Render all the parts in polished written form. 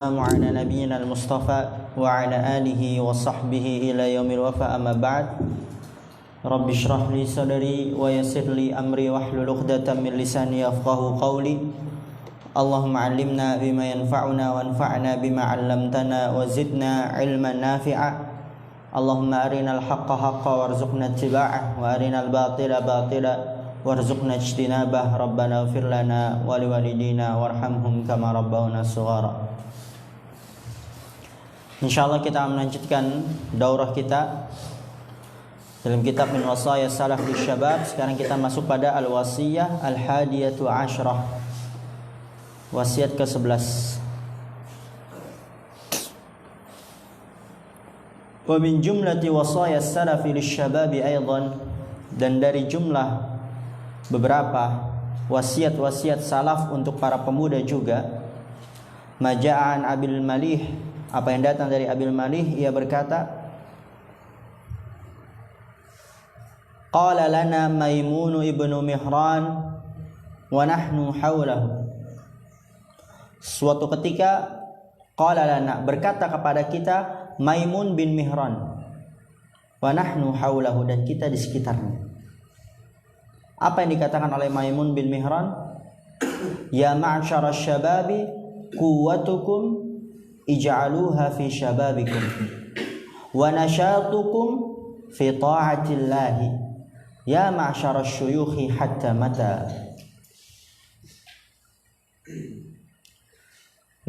على نبينا المصطفى وعلى آله وصحبه إلى يوم الوفاء أما بعد رب اشرح لي صدري ويسر لي أمري واحلل عقدة من لساني يفقهوا قولي اللهم علمنا بما ينفعنا وانفعنا بما علمتنا وزدنا علما نافعا اللهم أرنا الحق حقا وارزقنا اتباعه وأرنا الباطل باطلا وارزقنا اجتنابه ربنا اغفر لنا ولوالدينا وارحمهم كما ربونا صغارا. Insyaallah kita melanjutkan daurah kita dalam kitab Min Wasaya Salaf Lisyabab. Sekarang kita masuk pada Al-Wasiyah Al-Hadiyatu Ashrah, wasiat ke-11. Wa min jumlati wasaya salaf lisyabab aidan, dan dari jumlah beberapa wasiat-wasiat salaf untuk para pemuda juga, maja'an Abil Malih, apa yang datang dari Abil Malih, ia berkata, qala lana Maimun ibnu Mihran wa nahnu haulahu. Suatu ketika qala lana, berkata kepada kita Maimun bin Mihran, wa nahnu haulahu, dan kita di sekitarnya. Apa yang dikatakan oleh Maimun bin Mihran? Ya ma'syara syababi quwwatukum ij'aluha fi syababikum wa nasyatukum fi ta'atillahi ya ma'syara syuyukhi hatta mata.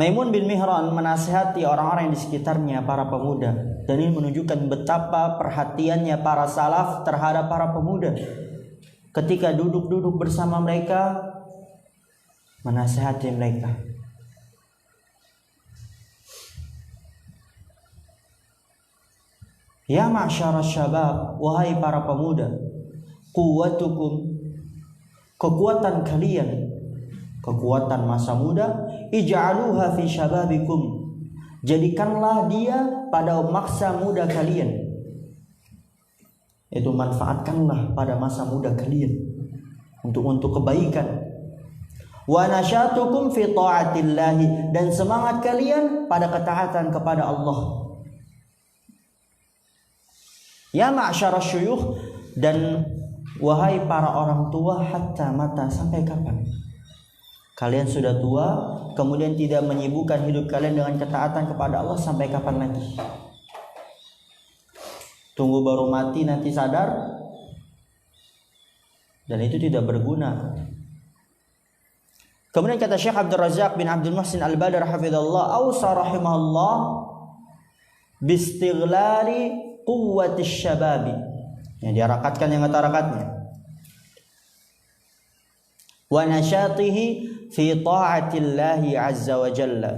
Maimun bin Mihran menasihati orang-orang yang di sekitarnya, para pemuda, dan ini menunjukkan betapa perhatiannya para salaf terhadap para pemuda. Ketika duduk-duduk bersama mereka, menasihati mereka. Ya ma'syara syabab, wahai para pemuda, quwwatukum, kekuatan kalian, kekuatan masa muda, ij'aluha fi syababikum, jadikanlah dia pada masa muda kalian. Itu manfaatkanlah pada masa muda kalian untuk kebaikan. Wa nasyatukum fi ta'atillahi, dan semangat kalian pada ketaatan kepada Allah. Ya ma'syara syuyukh, dan wahai para orang tua, hatta mata, sampai kapan? Kalian sudah tua, kemudian tidak menyibukkan hidup kalian dengan ketaatan kepada Allah, sampai kapan lagi? Tunggu baru mati nanti sadar, dan itu tidak berguna. Kemudian kata Syekh Abdul Razak bin Abdul Muhsin Al-Badr hafizallah, awsa rahimahullah bistighlali quwwati syababi, yang diharakatkan yang kata-rakatnya, wa nasyatihi fi ta'atillahi azza wa jalla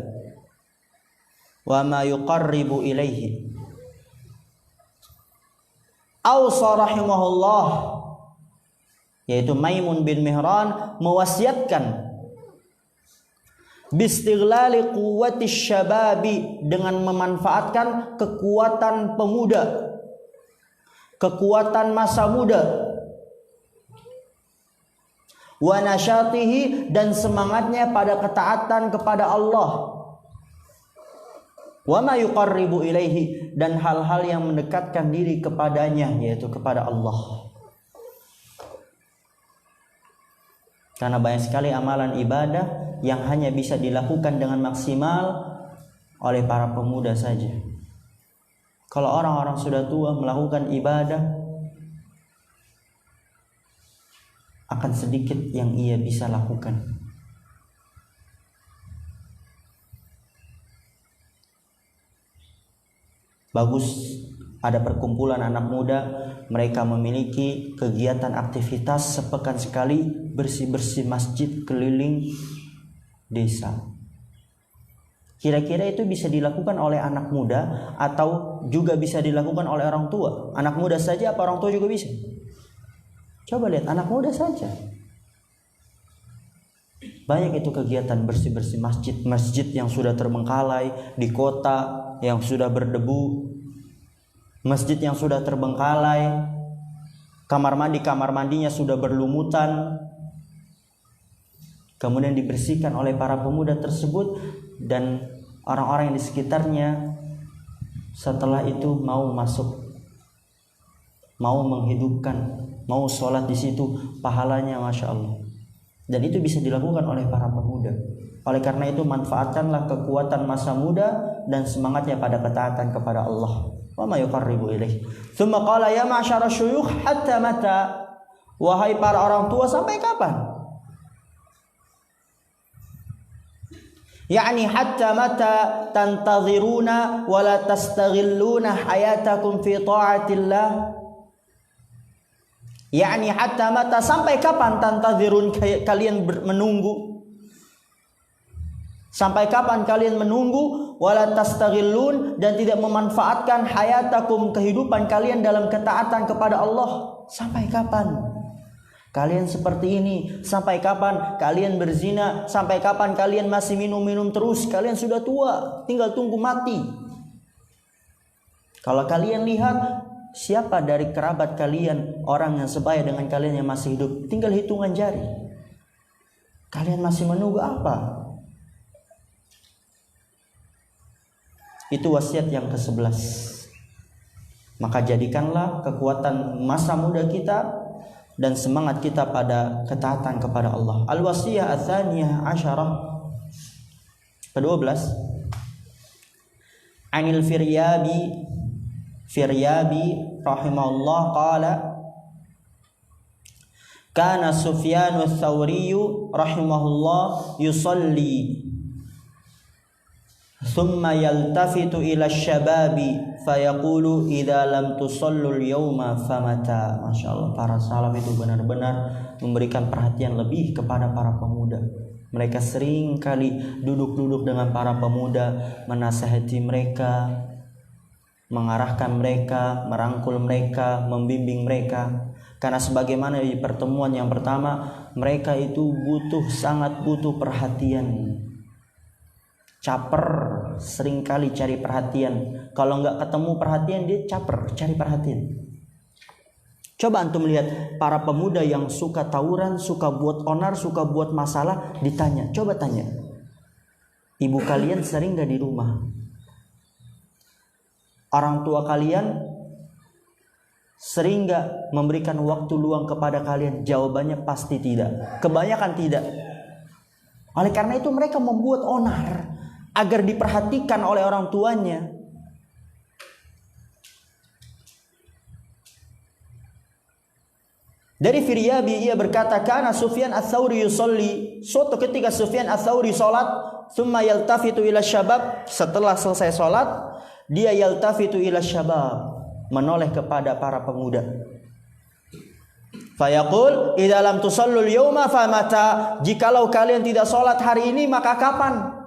wa ma yuqarribu ilaihi. Awsa rahimahullah, yaitu Maimun bin Mihran mewasiatkan bistighlali quwwati syababi, dengan memanfaatkan kekuatan pemuda, kekuatan masa muda, wa nasyatihi, dan semangatnya pada ketaatan kepada Allah, wa ma yuqarribu ilaihi, dan hal-hal yang mendekatkan diri kepadanya, yaitu kepada Allah. Karena banyak sekali amalan ibadah yang hanya bisa dilakukan dengan maksimal oleh para pemuda saja. Kalau orang-orang sudah tua melakukan ibadah, akan sedikit yang ia bisa lakukan. Bagus ada perkumpulan anak muda, mereka memiliki kegiatan aktivitas sepekan sekali, bersih-bersih masjid keliling desa. Kira-kira itu bisa dilakukan oleh anak muda atau juga bisa dilakukan oleh orang tua? Anak muda saja apa orang tua juga bisa? Coba lihat, anak muda saja. Banyak itu kegiatan bersih-bersih masjid, masjid yang sudah terbengkalai, di kota yang sudah berdebu, masjid yang sudah terbengkalai, kamar mandinya sudah berlumutan, kemudian dibersihkan oleh para pemuda tersebut, dan orang-orang yang di sekitarnya setelah itu mau masuk, mau menghidupkan, mau sholat di situ, pahalanya Masya Allah. Dan itu bisa dilakukan oleh para pemuda. Oleh karena itu manfaatkanlah kekuatan masa muda dan semangatnya pada ketaatan kepada Allah. Wa ma yuqarribu ilaih. Tsumma qala ya ma'syara syuyukh hatta mata? Wahai para orang tua, sampai kapan? Yani hatta mata tantaziruna wa la tastaghilluna hayatakum fi ta'atillah? Yani hatta mata, sampai kapan tantazirun, kalian menunggu? Sampai kapan kalian menunggu? Wala tastaghillun, dan tidak memanfaatkan hayatakum, kehidupan kalian dalam ketaatan kepada Allah. Sampai kapan kalian seperti ini? Sampai kapan kalian berzina? Sampai kapan kalian masih minum-minum terus? Kalian sudah tua, tinggal tunggu mati. Kalau kalian lihat siapa dari kerabat kalian, orang yang sebaya dengan kalian yang masih hidup, tinggal hitungan jari. Kalian masih menunggu apa? Itu wasiat yang ke-11. Maka jadikanlah kekuatan masa muda kita dan semangat kita pada ketaatan kepada Allah. Al-wasiyah ats-tsaniyah asyarah, ke-12. Anil Firyabi rahimahullah qala kana Sufyan ats-Tsauri rahimahullah yusalli thumma yaltafitu ila asy-syababi fayaqulu idza lam tusallu al-yawma famata. Masyaallah, para salaf itu benar-benar memberikan perhatian lebih kepada para pemuda. Mereka sering kali duduk-duduk dengan para pemuda, menasihati mereka, mengarahkan mereka, merangkul mereka, membimbing mereka. Karena sebagaimana di pertemuan yang pertama, mereka itu sangat butuh perhatian. Caper, sering kali cari perhatian. Kalau nggak ketemu perhatian, dia caper, cari perhatian. Coba antum lihat para pemuda yang suka tawuran, suka buat onar, suka buat masalah, ditanya, coba tanya, ibu kalian sering nggak di rumah? Orang tua kalian sering nggak memberikan waktu luang kepada kalian? Jawabannya pasti tidak. Kebanyakan tidak. Oleh karena itu mereka membuat onar agar diperhatikan oleh orang tuanya. Dari Firyabi, ia berkata, kana Sufyan ats-Tsauri yusolli. Suatu ketika Sufyan ats-Tsauri salat, thumma yaltafitu ila syabab. Setelah selesai salat, dia yaltafitu ila syabab, menoleh kepada para pemuda. Fayaqul idza lam tusallu al-yawma famata. Jikalau kalian tidak salat hari ini, maka kapan?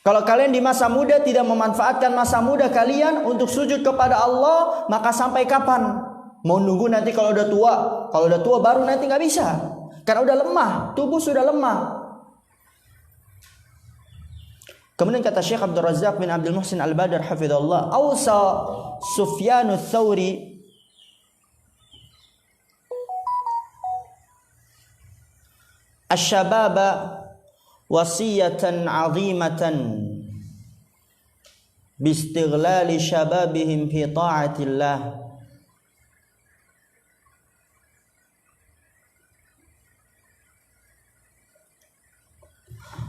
Kalau kalian di masa muda tidak memanfaatkan masa muda kalian untuk sujud kepada Allah, maka sampai kapan? Mau nunggu nanti kalau udah tua? Kalau udah tua baru nanti nggak bisa, karena udah lemah, tubuh sudah lemah. Kemudian kata Syekh Abdul Razzaq bin Abdul Muhsin Al-Badr hafizahullah, awsa Sufyan ats-Tsauri asy-syababa wasiyatan 'azimatan bistighlali syababihim fi ta'atillah.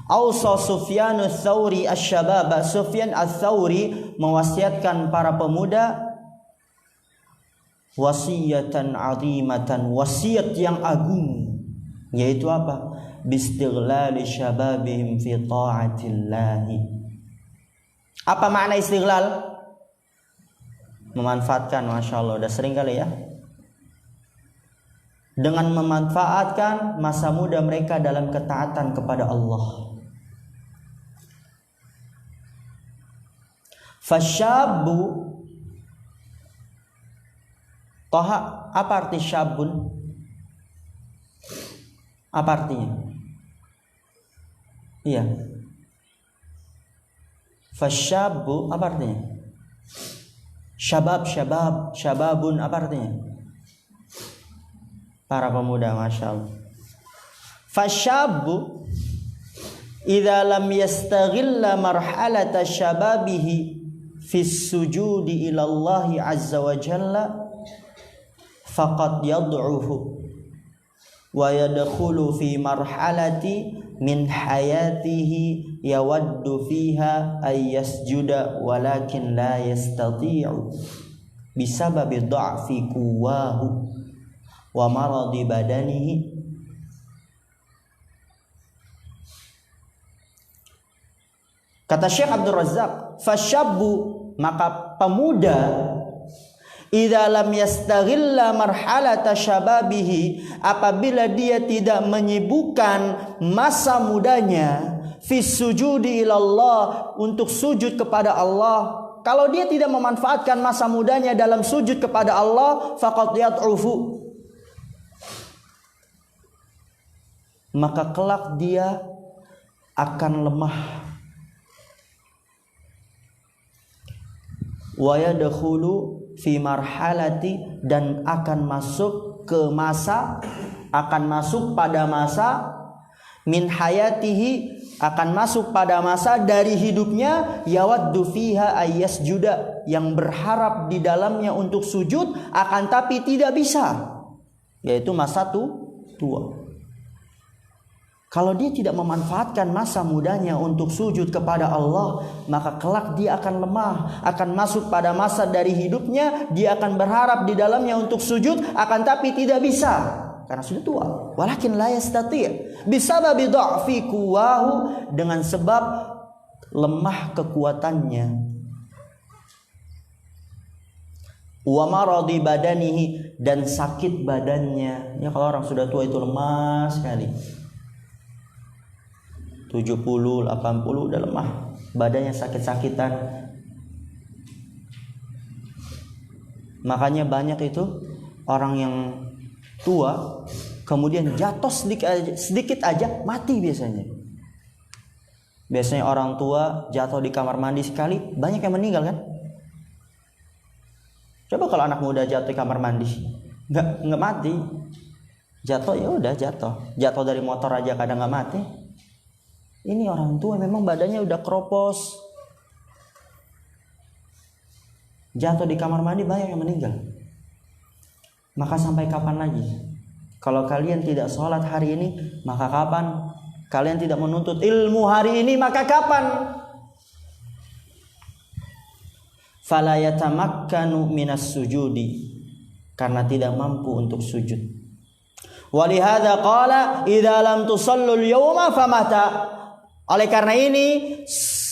Ausa Sufyan ats-Tsauri asy-syababa. Sufyan ats-Tsauri mewasiatkan para pemuda wasiyatan 'azimatan, wasiat yang agung, yaitu apa? Bistighlali syababihim fi ta'atillah. Apa makna istighlal? Memanfaatkan. Masya Allah, udah sering kali ya. Dengan memanfaatkan masa muda mereka dalam ketaatan kepada Allah. Fasyabu, toha, apa arti syabun? Apa artinya? Iya. Fasyabu apa artinya? Syababun apa artinya? Para pemuda, Masya Allah. Fasyabu idza lam yastaghilla marhalata syababihi fi sujudi ila Allah azza wa jalla faqad yad'ufu wa yadkhulu fi marhalati min hayatihi yawaddu fiha ay yasjuda walakin la yastati'u bisababi dha'fi quwwahu wa maradi badanihi. Kata Syekh Abdul Razzaq, fasyabbu, maka pemuda, idza lam yastaghilla marhalata syababihi, apabila dia tidak menyibukkan masa mudanya fi sujudi ilallah, untuk sujud kepada Allah. Kalau dia tidak memanfaatkan masa mudanya dalam sujud kepada Allah, faqad yad'ufu, maka kelak dia akan lemah. Wa yadkhulu fi marhalati, dan akan masuk ke masa, akan masuk pada masa min hayatihi, akan masuk pada masa dari hidupnya, yawaddu fiha ayyasjuda, yang berharap di dalamnya untuk sujud akan tapi tidak bisa, yaitu masa tua. Kalau dia tidak memanfaatkan masa mudanya untuk sujud kepada Allah, maka kelak dia akan lemah, akan masuk pada masa dari hidupnya, dia akan berharap di dalamnya untuk sujud, akan tapi tidak bisa karena sudah tua. Walakin la yastati' bisababi dha'fi quwwahu, dengan sebab lemah kekuatannya. Wa maradi badanihi, dan sakit badannya. Ya, kalau orang sudah tua itu lemah sekali. 70, 80 udah lemah, badannya sakit-sakitan. Makanya banyak itu orang yang tua kemudian jatuh sedikit aja mati biasanya. Biasanya orang tua jatuh di kamar mandi sekali, banyak yang meninggal kan? Coba kalau anak muda jatuh di kamar mandi, nggak mati. Jatuh ya udah jatuh dari motor aja kadang nggak mati. Ini orang tua memang badannya udah keropos, jatuh di kamar mandi, banyak yang meninggal. Maka sampai kapan lagi? Kalau kalian tidak sholat hari ini, maka kapan? Kalian tidak menuntut ilmu hari ini, maka kapan? Fala yatamakkanu minas sujudi, karena tidak mampu untuk sujud. Walihada qala idza lam tusallul yawma famata. Oleh karena ini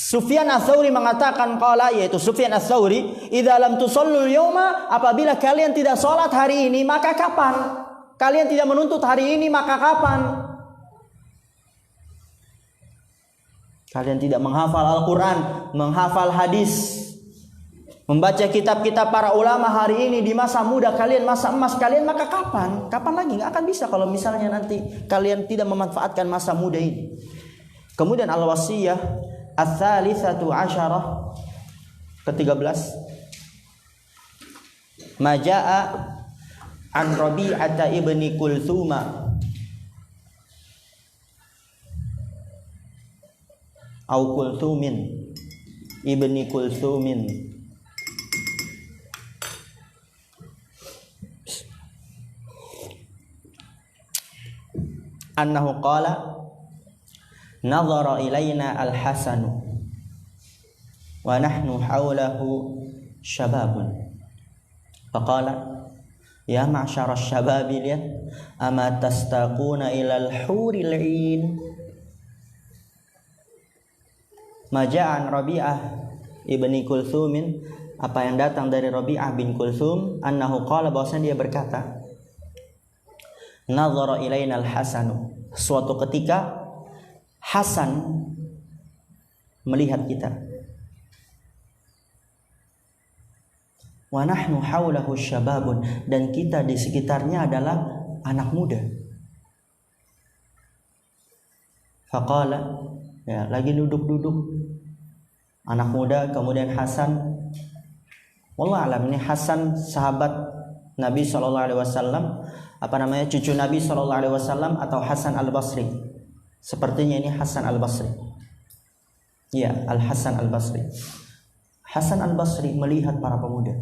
Sufyan Ats-Tsauri mengatakan qala, yaitu Sufyan Ats-Tsauri, idza lam tusallul yawma, apabila kalian tidak salat hari ini maka kapan? Kalian tidak menuntut hari ini maka kapan? Kalian tidak menghafal Al-Qur'an, menghafal hadis, membaca kitab-kitab para ulama hari ini di masa muda kalian, masa emas kalian, maka kapan? Kapan lagi? Nggak akan bisa kalau misalnya nanti kalian tidak memanfaatkan masa muda ini. Kemudian al-wasiyah ats-tsalitsatu asyarah, ke-13, majaa an Rabi'ata ibni Kulthuma au Kulthumin ibni Kulthumin annahu qala nazara ilaina al-Hasan wa nahnu hawlahu syababun faqala ya ma'syara asy-syababi ama tastaquna ila al-huril 'ain. Maja'an Rabi'ah ibni Kulthumin, apa yang datang dari Rabi'ah bin Kulthum, annahu qala, bahwasanya dia berkata, nazara ilaina al-Hasan, suatu ketika Hasan melihat kita. Wa nahnu haulahu syababun, dan kita di sekitarnya adalah anak muda. Faqala, ya, lagi duduk-duduk anak muda, kemudian Hasan, wallah alam, ini Hasan sahabat Nabi SAW, cucu Nabi SAW, atau Hasan al-Basri. Sepertinya ini Hasan al-Basri. Ya, Al-Hasan Al-Basri. Hasan Al-Basri melihat para pemuda.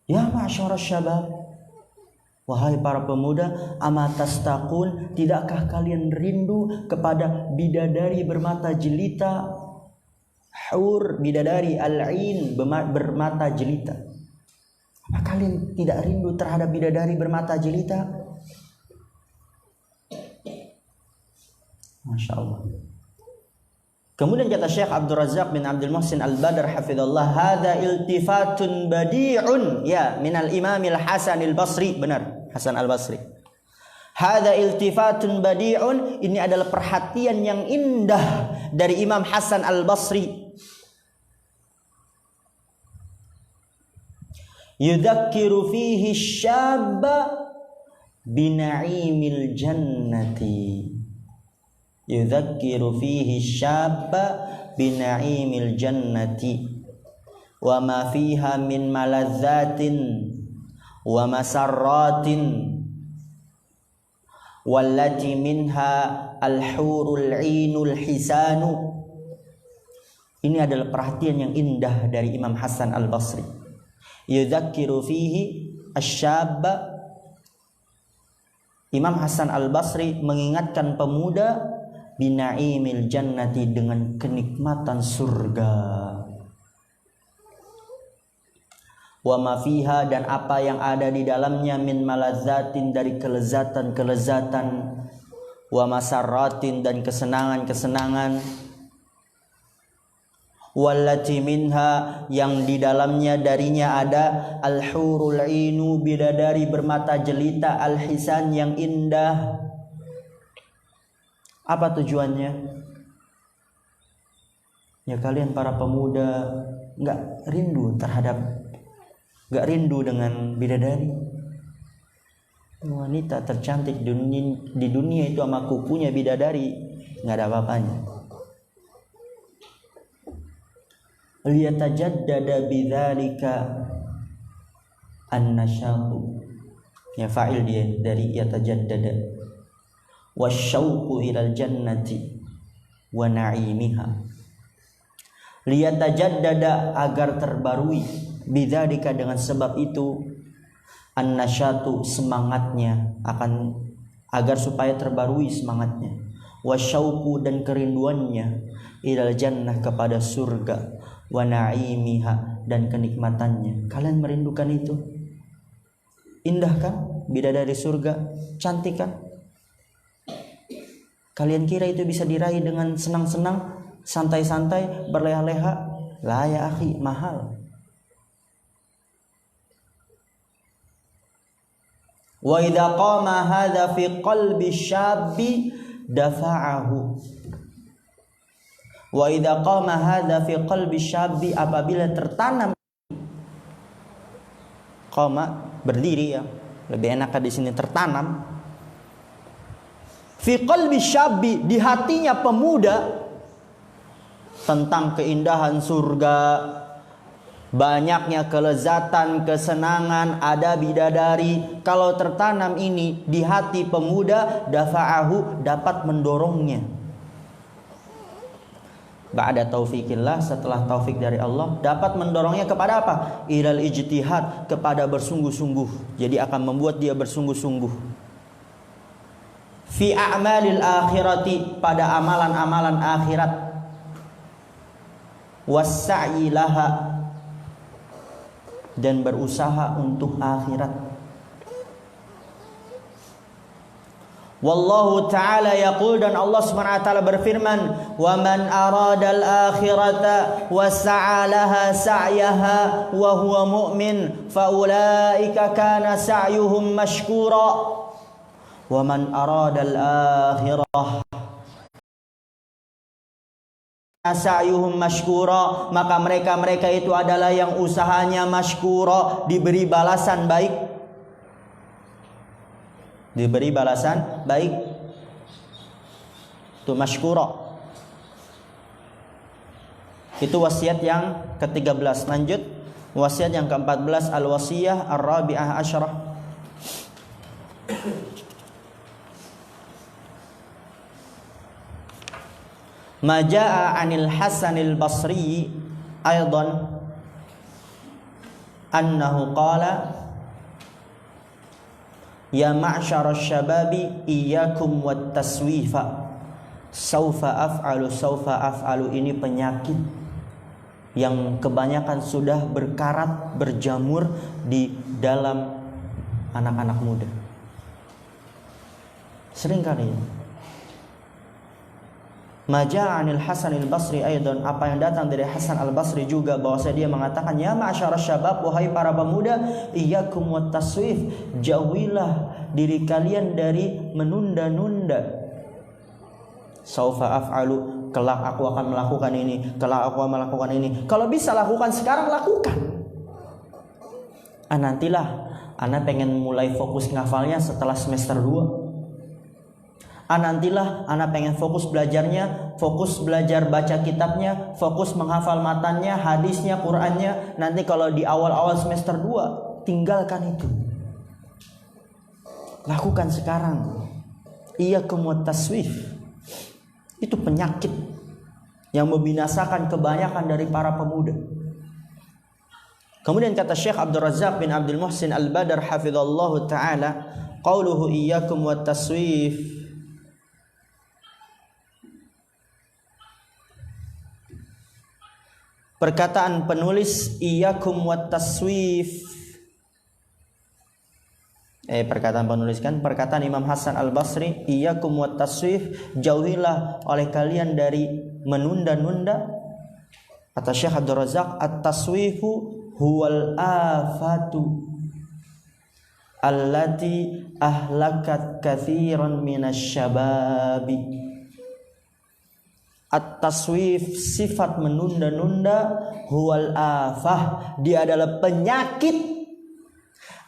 Ya ma'syarasy syabab, wahai para pemuda, amatastaqun, tidakkah kalian rindu kepada bidadari bermata jelita, hur, bidadari al-ain, bermata jelita? Apa kalian tidak rindu terhadap bidadari bermata jelita? Masya Allah. Kemudian kata Syekh Abdul Razak bin Abdul Muhsin Al-Badr hafizallah, hadza iltifatun badi'un ya minal Imamil Hasan Al-Basri. Benar, Hasan Al-Basri. Hadza iltifatun badi'un, ini adalah perhatian yang indah dari Imam Hasan Al-Basri. Yudzakiru fihi syabba bina'imil jannati. Yudzakiru fihi syabba bina'imil jannati wa ma fiha min malazzatin wa masarratin wallati minha al-hurul 'ainul hisanu. Ini adalah perhatian yang indah dari Imam Hasan Al-Basri. Yudzakiru fihi asyabba, Imam Hasan Al-Basri mengingatkan pemuda bina'imil jannati, dengan kenikmatan surga. Wa ma fiha, dan apa yang ada di dalamnya, min malazzatin, dari kelezatan-kelezatan, wa masarratin, dan kesenangan-kesenangan, wallati minha, yang di dalamnya darinya ada al-hurul 'ainu, bidadari bermata jelita, al-hisan, yang indah. Apa tujuannya? Ya kalian para pemuda nggak rindu dengan bidadari, wanita tercantik di dunia itu sama kukunya bidadari nggak ada apa-apanya. Liyatajaddada bidzalika an-nasyatu, ya fa'il dia dari yatajaddada, wasyauqu ilal jannati wa na'imiha. Liyatajaddada, agar terbarui, bidzalika, dengan sebab itu, an-nasyatu, semangatnya, agar supaya terbarui semangatnya, wasyauqu, dan kerinduannya, ilal jannah, kepada surga, wa na'imiha, dan kenikmatannya. Kalian merindukan itu? Indah kan bidadari surga? Cantik kan? Kalian kira itu bisa diraih dengan senang-senang, santai-santai, berleha-leha? La ya akhi, mahal. Wa idza qama hadza fi qalbi syabbi dafa'ahu. Wa idza qama hadza fi qalbi syabbi, apabila tertanam, qama berdiri ya, lebih enak di sini, tertanam, fi qalbi syabbi, di hatinya pemuda, tentang keindahan surga, banyaknya kelezatan, kesenangan, ada bidadari. Kalau tertanam ini di hati pemuda, dafa'ahu, dapat mendorongnya. Ba'da taufikillah, setelah taufik dari Allah, dapat mendorongnya kepada apa? Ilal ijtihad, kepada bersungguh-sungguh. Jadi akan membuat dia bersungguh-sungguh. Fi a'malil akhirati, pada amalan-amalan akhirat, wassa'i laha, dan berusaha untuk akhirat. Wallahu ta'ala yaqul, dan Allah Subhanahu wa ta'ala berfirman, wa man aradal akhirata wassa'a laha sa'yaha wa huwa mu'min fa ulaika kana sa'yuhum mashkura. Wa man aradal akhirah sa'yuhum mashkura, maka mereka itu adalah yang usahanya mashkura, diberi balasan baik. Diberi balasan baik. Itu mashkura. Itu wasiat yang ke-13. Lanjut, wasiat yang ke-14, al-wasiyah ar-rabi'ah asyarah. Ma jaa 'anil Hasanil Basri aidan annahu qala ya ma'syarasy syababi iyyakum wat taswifa saufa af'alu. Ini penyakit yang kebanyakan sudah berkarat, berjamur di dalam anak-anak muda. Sering kali Maja anil Hasan al-Basri aidan, apa yang datang dari Hasan al-Basri juga bahwasanya dia mengatakan ya ma'syarasy syabab, wahai para pemuda, iyyakum wat taswif, jauhilah diri kalian dari menunda-nunda. Saufa af'alu, kelak aku akan melakukan ini, kelak aku akan melakukan ini. Kalau bisa lakukan sekarang, lakukan. Nantilah ana pengen mulai fokus ngafalnya setelah semester 2. Nantilah ana pengen fokus belajarnya, fokus belajar baca kitabnya, fokus menghafal matannya, hadisnya, Qur'annya. Nanti kalau di awal-awal semester 2, tinggalkan itu. Lakukan sekarang. Iyyakum wat taswif. Itu penyakit yang membinasakan kebanyakan dari para pemuda. Kemudian kata Syekh Abdul Razzaq bin Abdul Muhsin Al-Badr hafizallahu taala, qauluhu iyyakum wat taswif, perkataan penulis iyyakum wat taswif, perkataan penulis kan, perkataan Imam Hasan al-Basri, iyyakum wat taswif, jauhilah oleh kalian dari menunda-nunda. Kata Syekh Abdul Razzaq, at-taswifu huwal afatu allati ahlakat katsiran minasy syababi. At-taswif, sifat menunda-nunda, huwal afah, dia adalah penyakit,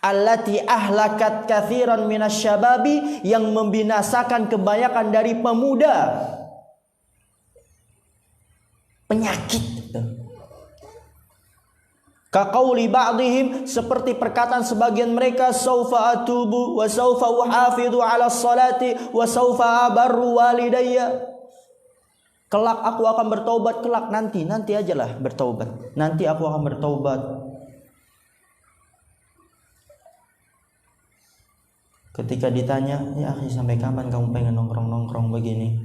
allati ahlakat katsiran minasyababi, yang membinasakan kebanyakan dari pemuda. Penyakit. Kaqauli ba'dihim, seperti perkataan sebagian mereka, saufa atubu wa saufa uhafidhu ala salati wa saufa abarru walidayya. Kelak aku akan bertaubat, kelak nanti ajalah bertaubat. Nanti aku akan bertaubat. Ketika ditanya, ya akhi, sampai kapan kamu pengen nongkrong-nongkrong begini?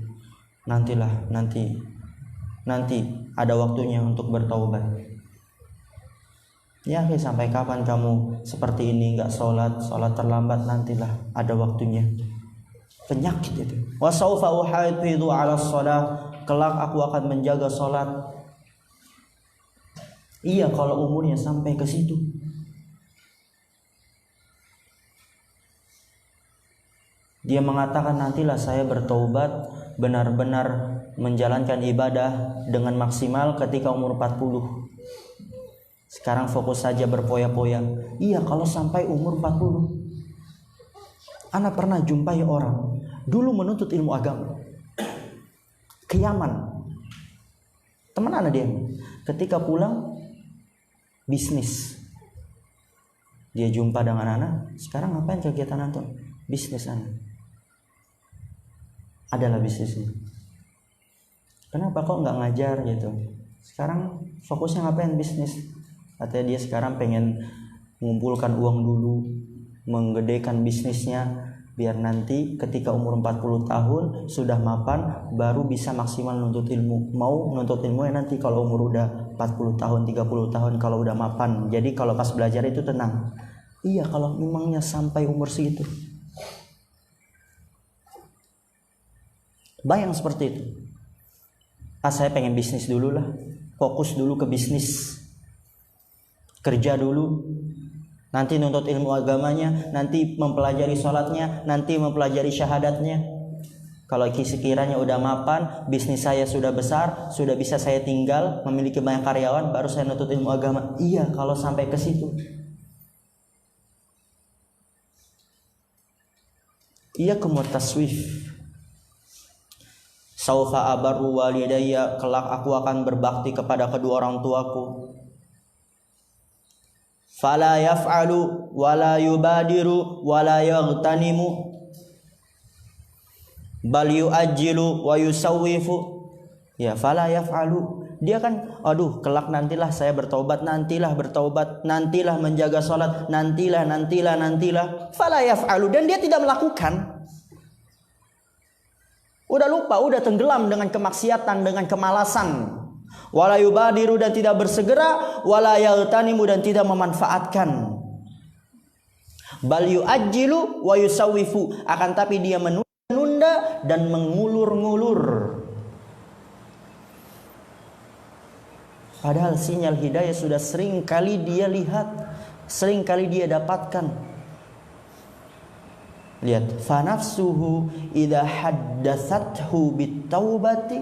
Nantilah, nanti ada waktunya untuk bertaubat. Ya akhi, sampai kapan kamu seperti ini, enggak sholat terlambat? Nantilah, ada waktunya. Penyakit itu. Wa saufa uhafidhu ala shalah, kelak aku akan menjaga sholat. Iya, kalau umurnya sampai ke situ. Dia mengatakan nantilah saya bertaubat, benar-benar menjalankan ibadah dengan maksimal ketika umur 40. Sekarang fokus saja berpoya-poya. Iya, kalau sampai umur 40. Ana pernah jumpai orang dulu menuntut ilmu agama ke Yaman. Teman ana dia. Ketika pulang bisnis. Dia jumpa dengan ana, sekarang ngapain kegiatan antum? Bisnis ana. Adalah bisnisnya. Kenapa kok nggak ngajar gitu? Sekarang fokusnya ngapain? Bisnis. Katanya dia sekarang pengen mengumpulkan uang dulu, menggedekan bisnisnya, biar nanti ketika umur 40 tahun sudah mapan baru bisa maksimal menuntut ilmu. Mau menuntut ilmu ya nanti kalau umur udah 40 tahun, 30 tahun, kalau udah mapan. Jadi kalau pas belajar itu tenang. Iya, kalau memangnya sampai umur segitu. Bayang seperti itu. Saya pengen bisnis dulu lah. Fokus dulu ke bisnis. Kerja dulu. Nanti nuntut ilmu agamanya, nanti mempelajari sholatnya, nanti mempelajari syahadatnya. Kalau sekiranya udah mapan, bisnis saya sudah besar, sudah bisa saya tinggal, memiliki banyak karyawan, baru saya nuntut ilmu agama. Iya, kalau sampai ke situ. Iya, kumut taswif. Saufa abarru walidayya, kelak aku akan berbakti kepada kedua orang tuaku. Fala yaf'alu wala yubadiru wala yaghtanimu bal yu'ajjilu wa yusawwifu Ya, fala yaf'alu. Dia kan, aduh, kelak nantilah saya bertaubat, nantilah menjaga salat, nantilah. Fala yaf'alu, dan dia tidak melakukan. Udah lupa, udah tenggelam dengan kemaksiatan, dengan kemalasan. Wala yubadiru, dan tidak bersegera, wala yaghtanimu, dan tidak memanfaatkan. Bal yu'ajjilu wa yusawwifu, akan tapi dia menunda dan mengulur-ngulur. Padahal sinyal hidayah sudah sering kali dia lihat, sering kali dia dapatkan. Lihat, fa nafsuhu idza haddatsathu bit-taubati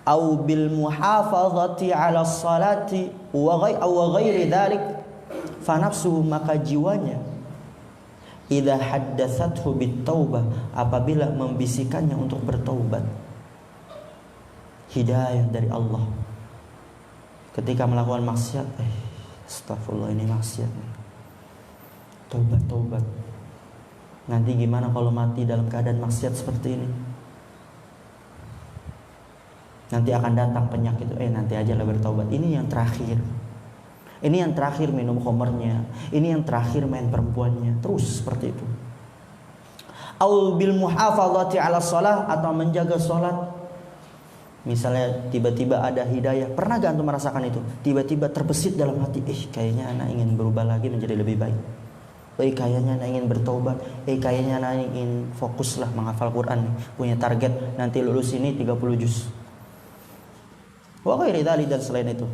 aw bil muhafazati 'ala salati wa ghairi dzalik, fa nafsuhu, maka jiwanya, idza haddatsathu bit-taubah, apabila membisikannya untuk bertaubat. Hidayah dari Allah. Ketika melakukan maksiat, astagfirullah, ini maksiat nih. Taubat. Nanti gimana kalau mati dalam keadaan maksiat seperti ini? Nanti akan datang penyakit, nanti aja lah bertaubat. Ini yang terakhir. Ini yang terakhir minum khamrnya. Ini yang terakhir main perempuannya. Terus seperti itu. Au bil muhafazati 'ala shalah, atau menjaga salat. Misalnya tiba-tiba ada hidayah. Pernah gak antum merasakan itu? Tiba-tiba terbesit dalam hati, kayaknya anak ingin berubah lagi menjadi lebih baik. Kayaknya anak ingin bertaubat. Kayaknya anak ingin fokuslah menghafal Quran. Punya target nanti lulus ini 30 juz. Wa ghairi dzalik, dan selain itu.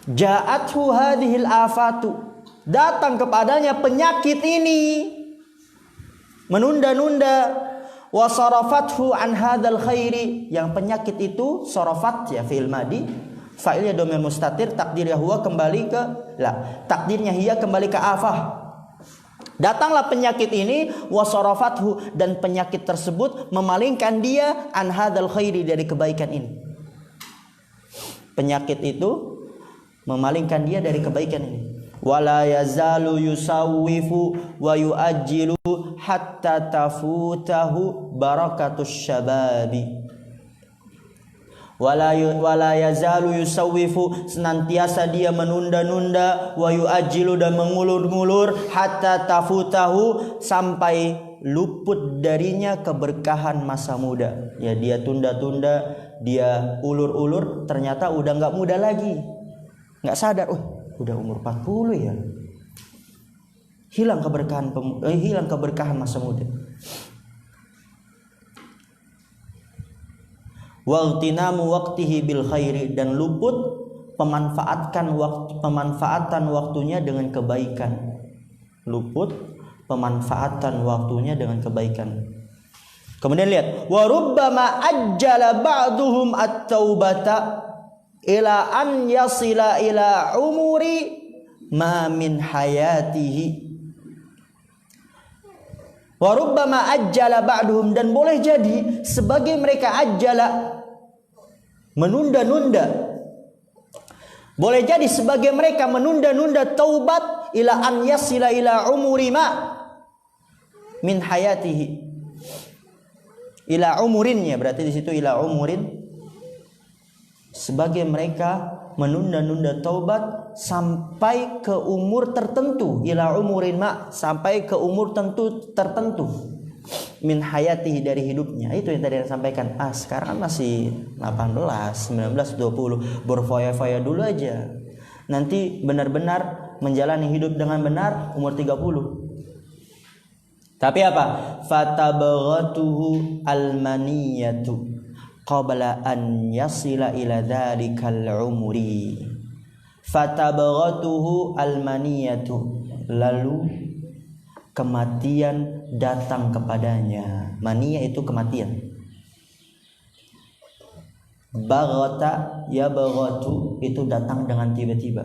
Ja'athu hadhil afatu, datang kepadanya penyakit ini, menunda-nunda. Wa sarafathu an hadzal khairi, yang penyakit itu sarafat, ya, fi'il madi, fa'ilnya dhamir mustatir, takdirnya huwa kembali ke takdirnya hiya kembali ke afah. Datanglah penyakit ini, wa sarafathu, dan penyakit tersebut memalingkan dia an hadzal khairi, dari kebaikan ini. Penyakit itu memalingkan dia dari kebaikan ini. Wala yazalu yusawwifu wa yu'ajjilu hatta tafutahu barakatus syababi. Wala yazalu yusawwifu, senantiasa dia menunda-nunda, wa yu'ajjilu, dan mengulur-ngulur, hatta tafutahu, sampai luput darinya keberkahan masa muda. Ya, dia tunda-tunda, dia ulur-ulur, ternyata udah enggak muda lagi. Enggak sadar, udah umur 40 ya. Hilang keberkahan masa muda. Waqtinamu waqtihi bil khairi, dan luput pemanfaatan waktunya dengan kebaikan. Luput pemanfaatan waktunya dengan kebaikan. Kemudian lihat, wa rubbama ajjala ba'duhum at-taubata ila an yasila ila umuri ma min hayatihi. Wa rubbama ajjala ba'duhum, dan boleh jadi sebagai mereka ajjala, menunda-nunda. Boleh jadi sebagai mereka menunda-nunda taubat ila an yasila ila umuri ma min hayatihi. Ila umurinnya, berarti di situ ila umurin. Sebagai mereka menunda-nunda taubat sampai ke umur tertentu, ila umurin ma, sampai ke umur tertentu, min hayatihi, dari hidupnya. Itu yang tadi saya sampaikan. Sekarang masih 18, 19, 20, berfoya-foya dulu aja. Nanti benar-benar menjalani hidup dengan benar umur 30. Tapi apa? Fatabghatuhu almaniyatu qabla an yasila ila dzalikal umri. Fatabghatuhu almaniyatu, lalu kematian datang kepadanya. Mania itu kematian. Baghata yabghatu, itu datang dengan tiba-tiba.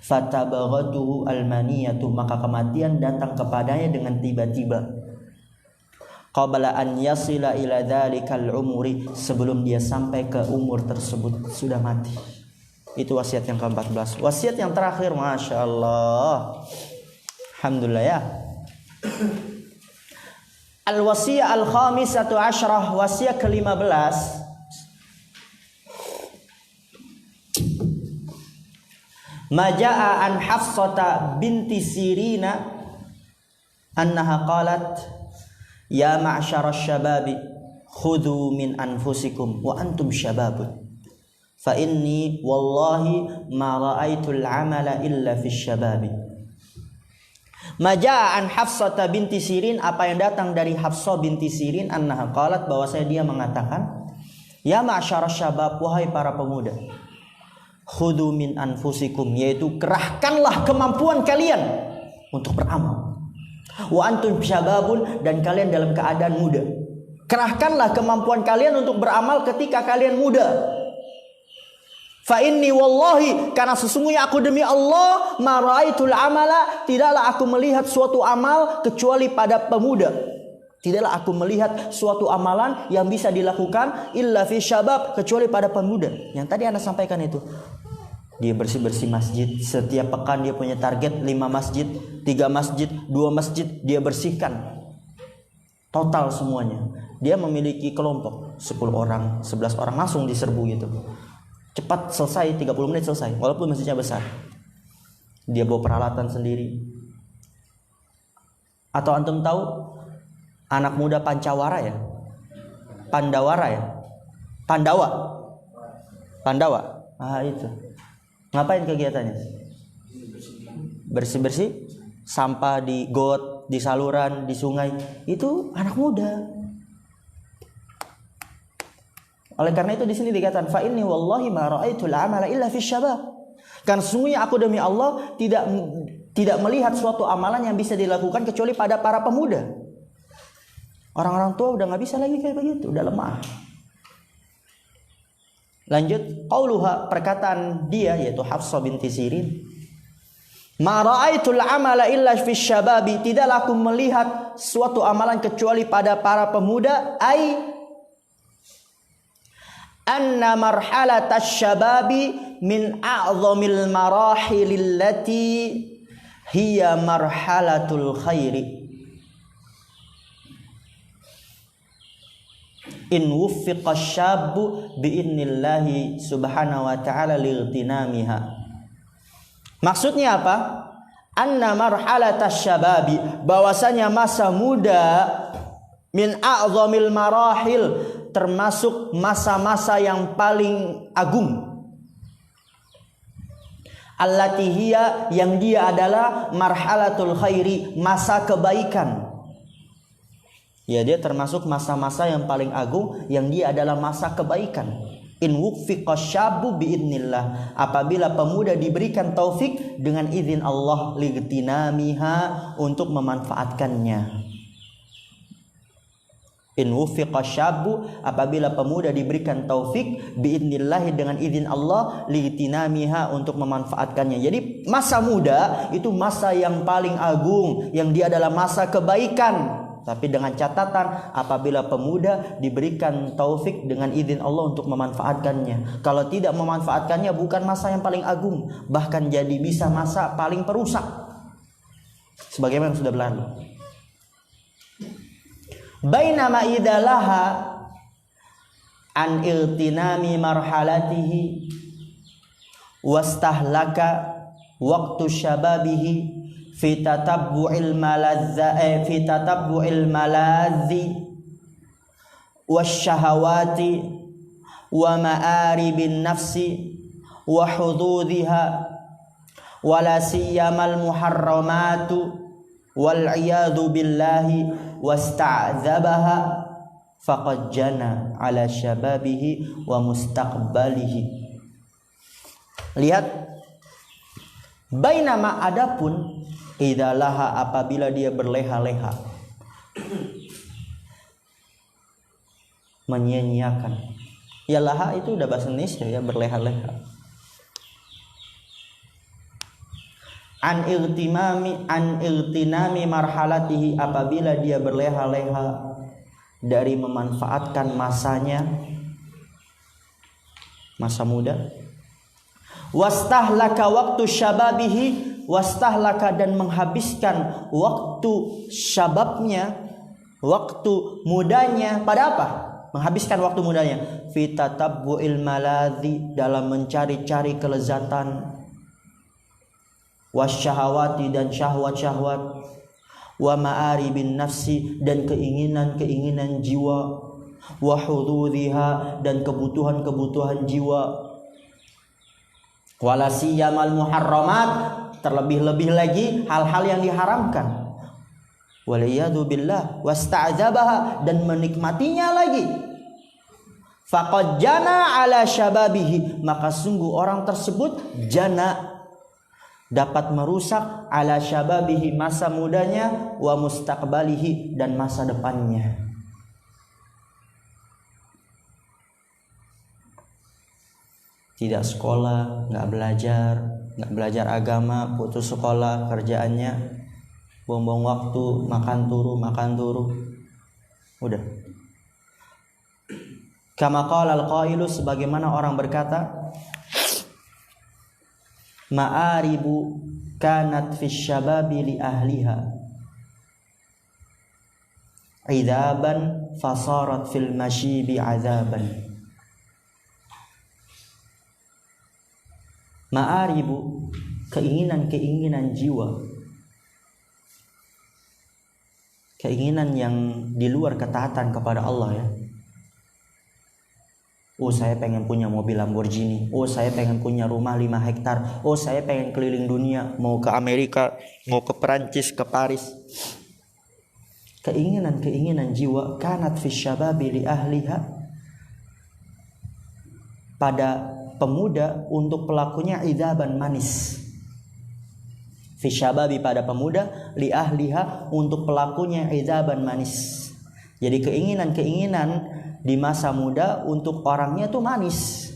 Fatabghatuhu almaniyatu, maka kematian datang kepadanya dengan tiba-tiba. Qabla an yasila ila dzalikal umri, sebelum dia sampai ke umur tersebut sudah mati. Itu wasiat yang ke-14. Wasiat yang terakhir, Masya Allah, alhamdulillah ya. Al-wasiyah al-khamisatu asyrah, wasiat ke-15. Maja'a an Hafsata binti Sirina annaha qalat ya ma'syara syababi khudhu min anfusikum wa antum syababun fa inni wallahi ma ra'aitul amala illa fi syababi. Maja'a an Hafsata binti Sirin, apa yang datang dari Hafsah binti Sirin annaha qalat, bahwasanya dia mengatakan ya ma'syara syabab, wahai para pemuda, khudhu min anfusikum, yaitu kerahkanlah kemampuan kalian untuk beramal. Wa antum syababun, dan kalian dalam keadaan muda. Kerahkanlah kemampuan kalian untuk beramal ketika kalian muda. Fa inni wallahi, karena sesungguhnya aku demi Allah, ma raaitul amala, tidaklah aku melihat suatu amal kecuali pada pemuda. Tidaklah aku melihat suatu amalan yang bisa dilakukan illa fi syabab, kecuali pada pemuda. Yang tadi Anda sampaikan itu. Dia bersih-bersih masjid. Setiap pekan dia punya target 5 masjid, 3 masjid, 2 masjid dia bersihkan. Total semuanya. Dia memiliki kelompok 10 orang, 11 orang, langsung diserbu gitu. Cepat selesai, 30 menit selesai, walaupun masjidnya besar. Dia bawa peralatan sendiri. Atau antum tahu anak muda Pancawara ya? Pandawara ya? Pandawa. Ah itu. Ngapain kegiatannya? Bersih-bersih sampah di got, di saluran, di sungai. Itu anak muda. Oleh karena itu di sini dikatakan fa inni wallahi ma raaitul amala illa fi syabab. Karena sesungguhnya aku demi Allah tidak melihat suatu amalan yang bisa dilakukan kecuali pada para pemuda. Orang-orang tua udah nggak bisa lagi kayak begitu, udah lemah. Lanjut, qauluha, perkataan dia yaitu Hafsah binti Sirin. Ma raaitul amala illa fi syababi, tidaklah aku melihat suatu amalan kecuali pada para pemuda, ai anna marhalatasy syababi min a'zamil marahilil lati hiya marhalatul khairi. In wuffiqa syabbu bi'innillahi subhanahu wa ta'ala lightinamiha. Maksudnya apa? Anna marhalatasy syababi, bahwasanya masa muda min a'zamil marahil, termasuk masa-masa yang paling agung. Allati hiya, yang dia adalah marhalatul khairi, masa kebaikan. Ya, dia termasuk masa-masa yang paling agung, yang dia adalah masa kebaikan. In wuffiqa syabu biidnillah, apabila pemuda diberikan taufik dengan izin Allah, lightinamiha, untuk memanfaatkannya. In wuffiqa syabu, apabila pemuda diberikan taufik biidnillah, dengan izin Allah, lightinamiha, untuk memanfaatkannya. Jadi masa muda itu masa yang paling agung, yang dia adalah masa kebaikan. Tapi dengan catatan apabila pemuda diberikan taufik dengan izin Allah untuk memanfaatkannya. Kalau tidak memanfaatkannya, bukan masa yang paling agung, bahkan jadi bisa masa paling perusak, sebagaimana yang sudah berlalu. Bainama idalaha an iltinami marhalatihi wastahlaka waktu syababihi fi tatabbu'il maladzi wasyahawati wa ma'aribin nafsi wa hududhiha wala siyamal muharramatu wal iyadu billahi wasta'dzabaha faqad jana ala syababihi wa mustaqbalihi. Lihat, bainama, adapun, idalaha, apabila dia berleha-leha, menyia-nyiakan. Ya, laha itu udah bahasa Indonesia ya, berleha-leha. An iltinami marhalatihi, apabila dia berleha-leha dari memanfaatkan masanya, masa muda. Wastahlaka waktu syababihi, wastahlaka, dan menghabiskan waktu syababnya, waktu mudanya, pada apa? Menghabiskan waktu mudanya fi tatabbu'il maladzi, dalam mencari-cari kelezatan, wasyahawati dan syahwat-syahwat, wa ma'aribin nafsi dan keinginan-keinginan jiwa, wa hududhiha dan kebutuhan-kebutuhan jiwa, wala siyamal muharramat terlebih-lebih lagi hal-hal yang diharamkan, waliyadu billah wasta'zabaha dan menikmatinya lagi. Faqad jana ala syababihi, maka sungguh orang tersebut jana dapat merusak ala syababihi masa mudanya, wa mustaqbalihi dan masa depannya. Tidak sekolah, nggak belajar agama, putus sekolah, kerjaannya buang-buang waktu, makan turu, udah. Kama qala al-qailu, sebagaimana orang berkata, ma'aribu kanat fi syababi li ahliha idzaban fasarat fil masyibi azaban. Ma'aribu, keinginan-keinginan jiwa, keinginan yang di luar ketaatan kepada Allah ya. Oh, saya pengen punya mobil Lamborghini. Oh, saya pengen punya rumah 5 hektar. Oh, saya pengen keliling dunia, mau ke Amerika, mau ke Perancis, ke Paris. Keinginan-keinginan jiwa kanat fi syababi li ahliha, pada pemuda untuk pelakunya idzaban manis. Fi syababi pada pemuda, li ahliha untuk pelakunya idzaban manis. Jadi keinginan-keinginan di masa muda untuk orangnya tuh manis.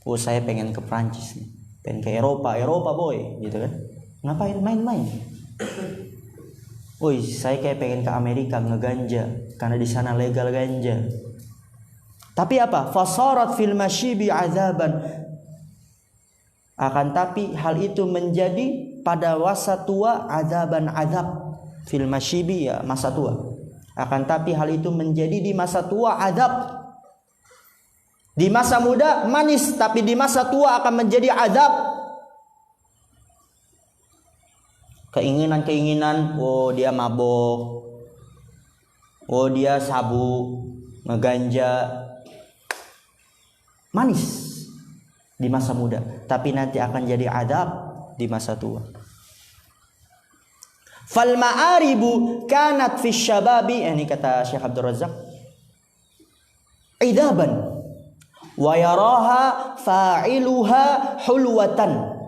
Oh, saya pengen ke Prancis nih, pengen ke Eropa boy, gitu kan. Ngapain main-main? Woi, saya kayak pengen ke Amerika ngeganja karena di sana legal ganja. Tapi apa? Fasarat fil masyibi azaban. Akan tapi hal itu menjadi pada masa tua azaban, azab. Fil masyibi ya masa tua. Akan tapi hal itu menjadi di masa tua azab. Di masa muda manis, tapi di masa tua akan menjadi azab. Keinginan-keinginan, oh dia mabok, oh dia sabu, ngeganja, manis di masa muda, tapi nanti akan jadi azab di masa tua. Fal ma'aribu kanat fi syababi, ini kata Syekh Abdul Razak, idaban wa yaraha fa'iluha hulwatan.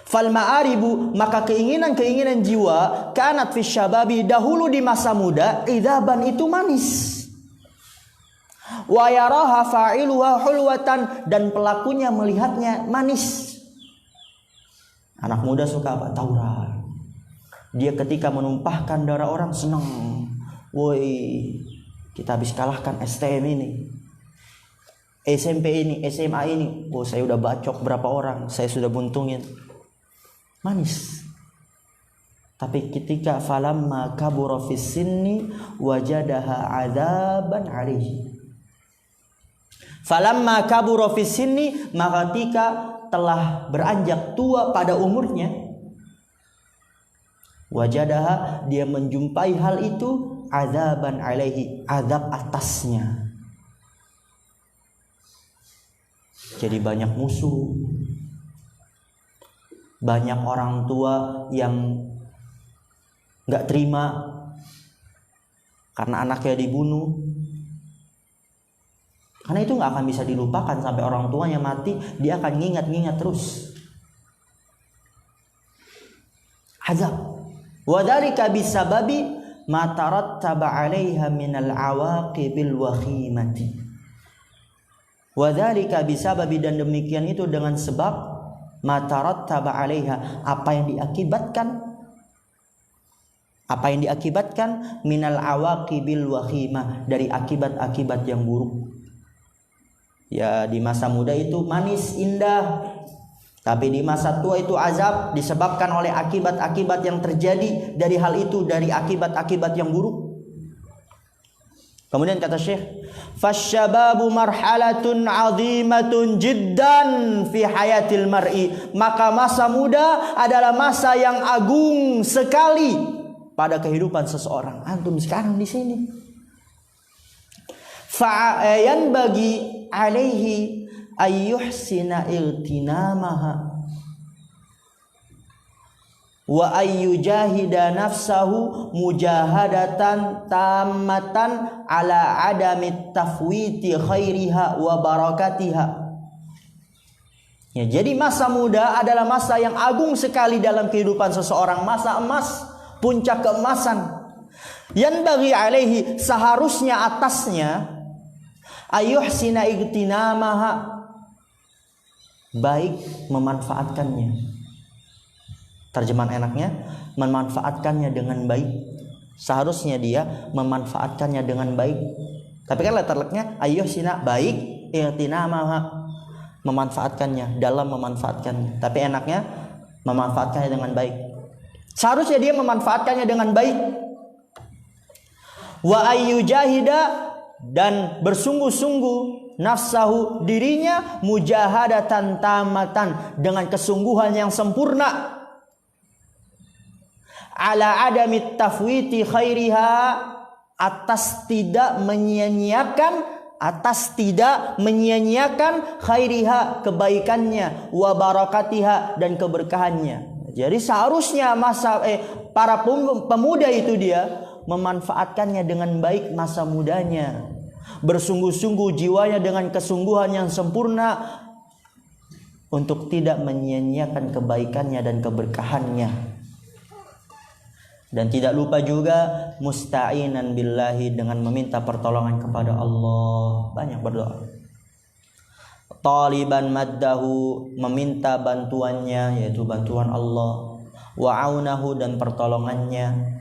Fal ma'aribu, maka keinginan-keinginan jiwa kanat fi syababi, dahulu di masa muda, idaban itu manis. Wa yaraha fa'iluha hulwatan, dan pelakunya melihatnya manis. Anak muda suka apa? Tawuran. Dia ketika menumpahkan darah orang senang. Woi, kita habis kalahkan STM ini, SMP ini, SMA ini. Oh, saya udah bacok berapa orang, saya sudah buntungin. Manis. Tapi ketika falamma kabura fis sinni wajadaha adzaban alaihi. Falamma kabura fis sinni, maka ketika telah beranjak tua pada umurnya, wajadaha, dia menjumpai hal itu, azaban alaihi, azab atasnya. Jadi banyak musuh, banyak orang tua yang gak terima karena anaknya dibunuh. Karena itu gak akan bisa dilupakan sampai orang tuanya mati, dia akan ngingat-ngingat terus. Azab. Wa dzalika bisababi ma tarattaba 'alaiha minal 'awaqibil wakhimati. Wa dzalika bisababi, dan demikian itu dengan sebab ma tarattaba 'alaiha, apa yang diakibatkan minal 'awaqibil wakhimah, dari akibat-akibat yang buruk. Ya, di masa muda itu manis, indah, tapi di masa tua itu azab, disebabkan oleh akibat-akibat yang terjadi dari hal itu, dari akibat-akibat yang buruk. Kemudian kata Syekh, "Fasyababu marhalatun 'azimatun jiddan fi hayatil mar'i." Maka masa muda adalah masa yang agung sekali pada kehidupan seseorang. Antum sekarang di sini. Fa'ayan bagi alaihi ayyuhsina iltinamaha wa ayyujahida nafsahu mujahadatan tammatan ala adami tafwiti khairiha wa barakatiha. Ya, jadi masa muda adalah masa yang agung sekali dalam kehidupan seseorang, masa emas, puncak keemasan. Yang bagi alaihi, seharusnya atasnya, ayyuhsina igtinamaha, baik memanfaatkannya. Terjemahan enaknya, memanfaatkannya dengan baik. Seharusnya dia memanfaatkannya dengan baik. Tapi kan letterleknya ayyuhsina, baik, igtinamaha, memanfaatkannya, dalam memanfaatkannya. Tapi enaknya memanfaatkannya dengan baik. Seharusnya dia memanfaatkannya dengan baik. Wa ayyujahida, dan bersungguh-sungguh nafsahu, dirinya, mujahadatan tamatan, dengan kesungguhan yang sempurna, ala adami tafwiti khairiha, atas tidak menyia-nyiakan khairiha, kebaikannya, wa barakatiha, dan keberkahannya. Jadi seharusnya para pemuda itu dia memanfaatkannya dengan baik masa mudanya, bersungguh-sungguh jiwanya dengan kesungguhan yang sempurna untuk tidak menyia-nyiakan kebaikannya dan keberkahannya. Dan tidak lupa juga musta'inan billahi, dengan meminta pertolongan kepada Allah, banyak berdoa. Taliban maddahu, meminta bantuannya, yaitu bantuan Allah. Wa aunahu, dan pertolongannya.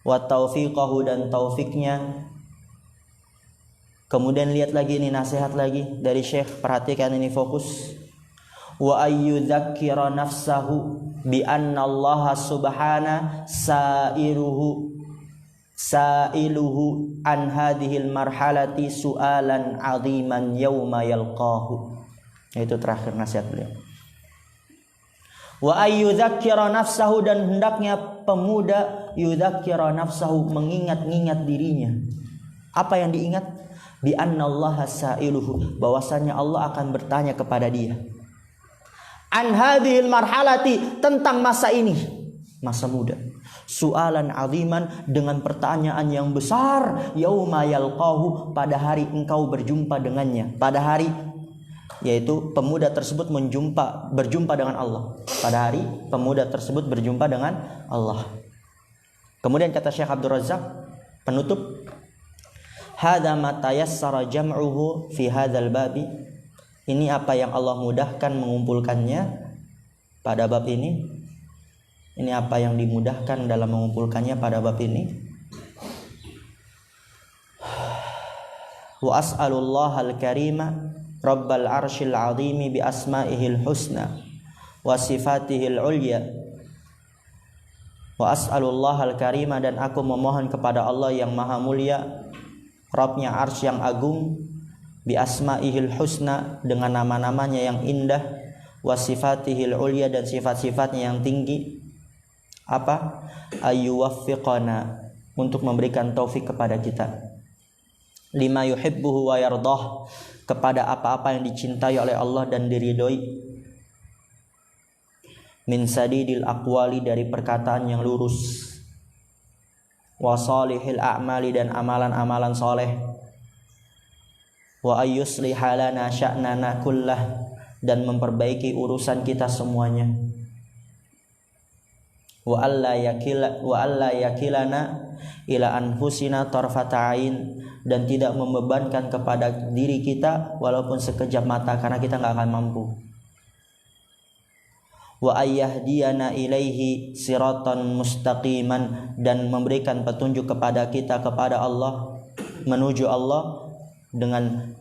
Wa taufiqahu, dan taufiknya. Kemudian lihat lagi ini, nasihat lagi dari Syekh, perhatikan ini, fokus. Wa ayyudzakkira nafsahu bi anna Allah subhana sailuhu an hadhil marhalati su'alan 'aziman yauma yalqahu. Itu terakhir nasihat beliau. Wa ayyudzakkira nafsahu, dan hendaknya pemuda yudzakkira nafsahu, mengingat-ingat dirinya. Apa yang diingat? Bi anna Allah sailuhu, bahwasanya Allah akan bertanya kepada dia. An hadhil marhalati, tentang masa ini, masa muda. Su'alan 'aziman, dengan pertanyaan yang besar, yauma yalqahu, pada hari engkau berjumpa dengannya. Pada hari, yaitu pemuda tersebut berjumpa dengan Allah. Pada hari pemuda tersebut berjumpa dengan Allah. Kemudian kata Syekh Abdul Razak, penutup, hadza ma tayassara jam'uhu fi hadzal babi. Ini apa yang Allah mudahkan mengumpulkannya pada bab ini. Ini apa yang dimudahkan dalam mengumpulkannya pada bab ini. Wa as'alullahal karima rabbal arsyil azimi bi asma'ihil husna wa sifatihil ulya. Wa as'alullahal karima, dan aku memohon kepada Allah yang maha mulia, Rabbnya arsy yang agung, bi asma'ihil husna, dengan nama-namanya yang indah, wa sifatihil ulya, dan sifat-sifatnya yang tinggi. Apa? Ayyuwaffiqana, untuk memberikan taufik kepada kita, lima yuhibbuhu wa yardah, kepada apa-apa yang dicintai oleh Allah dan diridhoi, min sadidil aqwali, dari perkataan yang lurus, wa salihil a'mali, dan amalan-amalan soleh, wa ayyusliha lana sya'nana kullah, dan memperbaiki urusan kita semuanya, wa alla yakilana ila anfusina tarfata ain, dan tidak membebankan kepada diri kita walaupun sekejap mata, karena kita enggak akan mampu. Wa ayyahdiyana ilaihi siratan mustaqiman, dan memberikan petunjuk kepada kita kepada Allah, menuju Allah dengan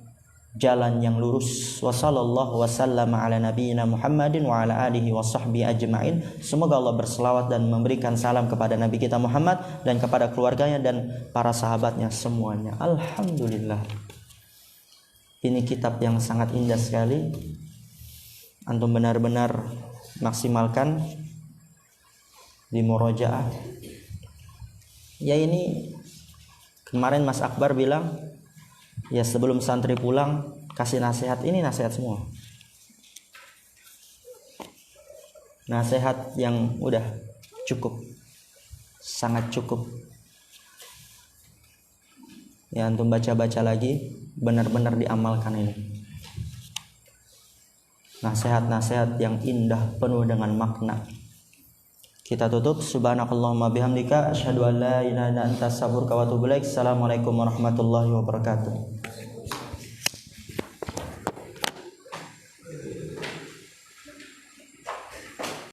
jalan yang lurus. Wassallallahu wasallama ala nabiyyina Muhammadin wa ala alihi wa sahbihi ajma'in. Semoga Allah berselawat dan memberikan salam kepada Nabi kita Muhammad dan kepada keluarganya dan para sahabatnya semuanya. Alhamdulillah. Ini kitab yang sangat indah sekali. Antum benar-benar maksimalkan di murojaah. Ya, ini kemarin Mas Akbar bilang, ya sebelum santri pulang kasih nasihat. Ini nasihat semua, nasihat yang udah cukup, sangat cukup. Ya, antum baca-baca lagi, benar-benar diamalkan ini. Nasihat-nasihat yang indah, penuh dengan makna. Kita tutup. Subhanakallahumma bihamdika asyhadu an la ilaha illa anta astaghfiruka wa atubu ilaik. Assalamualaikum warahmatullahi wabarakatuh.